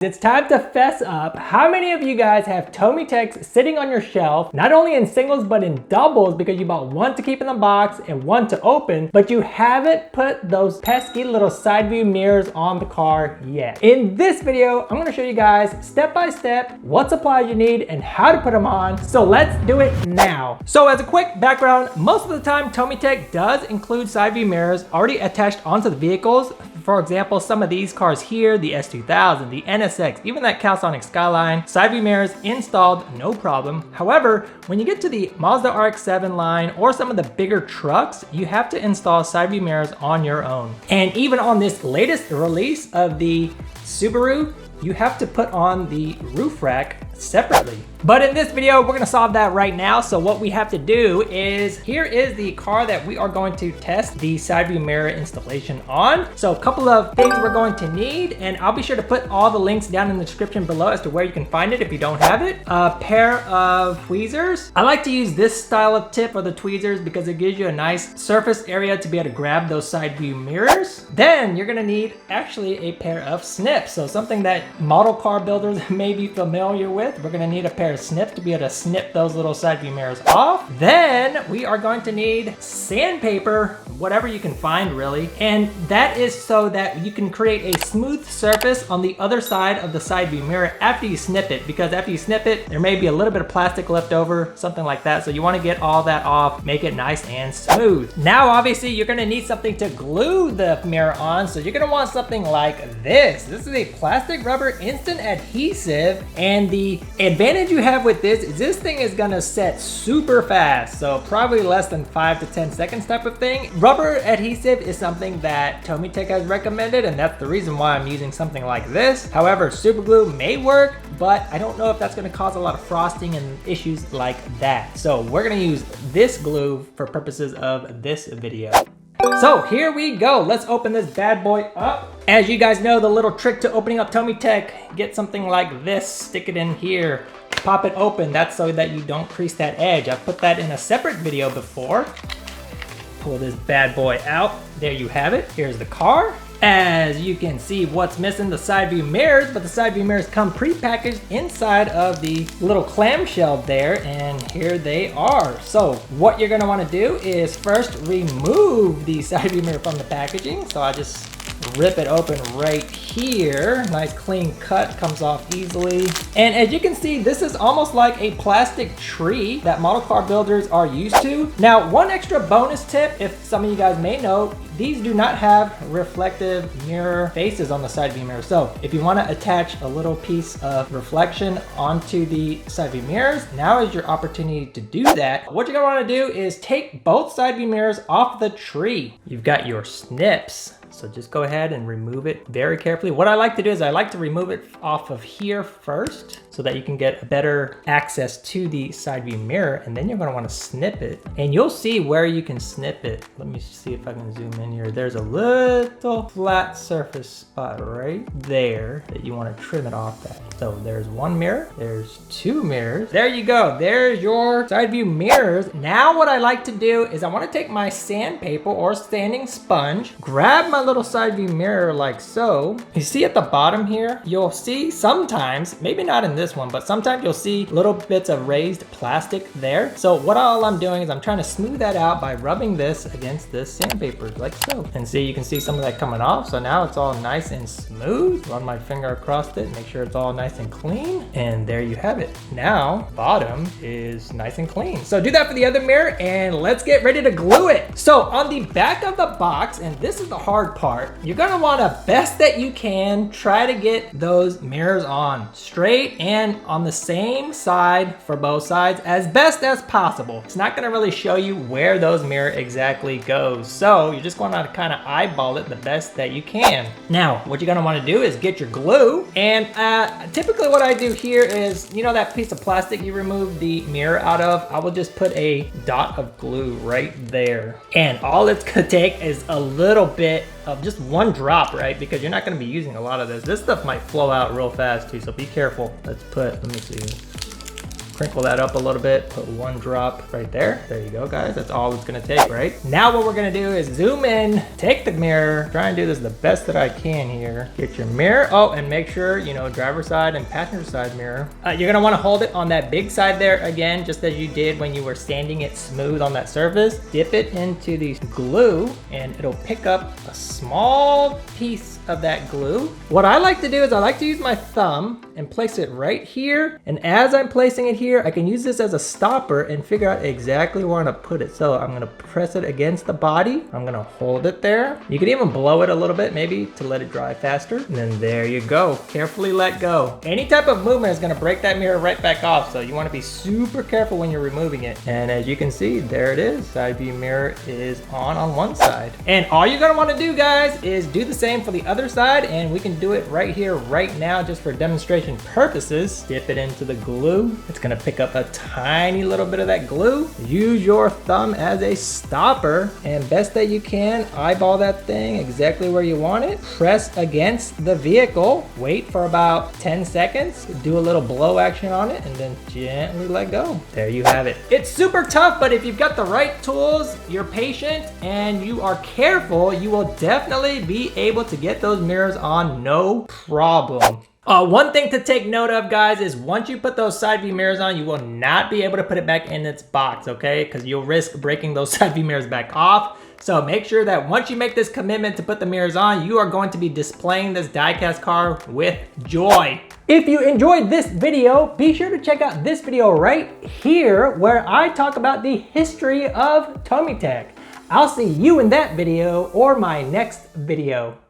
It's time to fess up. How many of you guys have TomyTecs sitting on your shelf, not only in singles but in doubles because you bought one to keep in the box and one to open, but you haven't put those pesky little side view mirrors on the car yet? In this video, I'm gonna show you guys step by step what supplies you need and how to put them on. So let's do it now. So as a quick background, most of the time TomyTec does include side view mirrors already attached onto the vehicles. For example, some of these cars here, the S2000, the NSX, even that Calisonic Skyline, side view mirrors installed, no problem. However, when you get to the Mazda RX-7 line or some of the bigger trucks, you have to install side view mirrors on your own. And even on this latest release of the Subaru, you have to put on the roof rack separately. But in this video, we're gonna solve that right now. So what we have to do is, here is the car that we are going to test the side view mirror installation on. So a couple of things we're going to need, and I'll be sure to put all the links down in the description below as to where you can find it if you don't have it. A pair of tweezers. I like to use this style of tip for the tweezers because it gives you a nice surface area to be able to grab those side view mirrors. Then you're gonna need actually a pair of snips. So something that model car builders may be familiar with. We're gonna need a pair of snips to be able to snip those little side view mirrors off. Then we are going to need sandpaper, whatever you can find really. And that is so that you can create a smooth surface on the other side of the side view mirror after you snip it, because after you snip it, there may be a little bit of plastic left over, something like that. So you wanna get all that off, make it nice and smooth. Now, obviously you're gonna need something to glue the mirror on. So you're gonna want something like this. This is a plastic rubber instant adhesive, and the advantage you have with this is this thing is gonna set super fast, so probably less than 5 to 10 seconds type of thing. Rubber adhesive is something that TomyTec has recommended, and that's the reason why I'm using something like this. However, super glue may work, but I don't know if that's gonna cause a lot of frosting and issues like that. So we're gonna use this glue for purposes of this video. So here we go. Let's open this bad boy up. As you guys know, the little trick to opening up TomyTec, get something like this, stick it in here, pop it open. That's so that you don't crease that edge. I've put that in a separate video before. Pull this bad boy out. There you have it. Here's the car. As you can see, what's missing, the side view mirrors, but the side view mirrors come pre-packaged inside of the little clamshell there, and here they are. So what you're gonna wanna do is first remove the side view mirror from the packaging. So I just rip it open right here. Nice clean cut, comes off easily. And as you can see, this is almost like a plastic tree that model car builders are used to. Now, one extra bonus tip, if some of you guys may know, these do not have reflective mirror faces on the side view mirror. So if you want to attach a little piece of reflection onto the side view mirrors, now is your opportunity to do that. What you're gonna want to do is take both side view mirrors off the tree. You've got your snips. So just go ahead and remove it very carefully. What I like to do is I like to remove it off of here first so that you can get a better access to the side view mirror, and then you're gonna wanna snip it. And you'll see where you can snip it. Let me see if I can zoom in here. There's a little flat surface spot right there that you wanna trim it off at. So there's one mirror, there's two mirrors. There you go, there's your side view mirrors. Now what I like to do is I wanna take my sandpaper or sanding sponge, grab my little side view mirror like so. You see at the bottom here, you'll see sometimes, maybe not in this one, but sometimes you'll see little bits of raised plastic there. So what all I'm doing is I'm trying to smooth that out by rubbing this against this sandpaper like so. And see, you can see some of that coming off. So now it's all nice and smooth. Run my finger across it, make sure it's all nice and clean. And there you have it. Now, bottom is nice and clean. So do that for the other mirror and let's get ready to glue it. So on the back of the box, and this is the hard part, you're gonna wanna, best that you can, try to get those mirrors on straight and on the same side for both sides as best as possible. It's not gonna really show you where those mirror exactly goes. So you're just gonna kind of eyeball it the best that you can. Now, what you're gonna wanna do is get your glue. And typically what I do here is, you know that piece of plastic you remove the mirror out of? I will just put a dot of glue right there. And all it's gonna take is a little bit of just one drop, right? Because you're not gonna be using a lot of this. This stuff might flow out real fast too, so be careful. Let's put, let me see, Sprinkle that up a little bit, put one drop right there. There you go, guys. That's all it's gonna take, right? Now what we're gonna do is zoom in, take the mirror, try and do this the best that I can here. Get your mirror, oh, and make sure, you know, driver's side and passenger side mirror. You're gonna wanna hold it on that big side there again, just as you did when you were sanding it smooth on that surface. Dip it into the glue and it'll pick up a small piece of that glue. What I like to do is I like to use my thumb and place it right here. And as I'm placing it here, I can use this as a stopper and figure out exactly where I'm gonna put it. So I'm gonna press it against the body. I'm gonna hold it there. You can even blow it a little bit maybe to let it dry faster. And then there you go. Carefully let go. Any type of movement is gonna break that mirror right back off. So you wanna be super careful when you're removing it. And as you can see, there it is. Side view mirror is on one side. And all you're gonna wanna do, guys, is do the same for the other side, and we can do it right here, right now, just for demonstration purposes. Dip it into the glue. It's gonna pick up a tiny little bit of that glue. Use your thumb as a stopper, and best that you can, eyeball that thing exactly where you want it. Press against the vehicle. Wait for about 10 seconds. Do a little blow action on it, and then gently let go. There you have it. It's super tough, but if you've got the right tools, you're patient, and you are careful, you will definitely be able to get those mirrors on no problem. One thing to take note of, guys, is once you put those side view mirrors on, you will not be able to put it back in its box, okay? Because you'll risk breaking those side view mirrors back off. So make sure that once you make this commitment to put the mirrors on, you are going to be displaying this diecast car with joy. If you enjoyed this video, be sure to check out this video right here where I talk about the history of TomyTec. I'll see you in that video or my next video.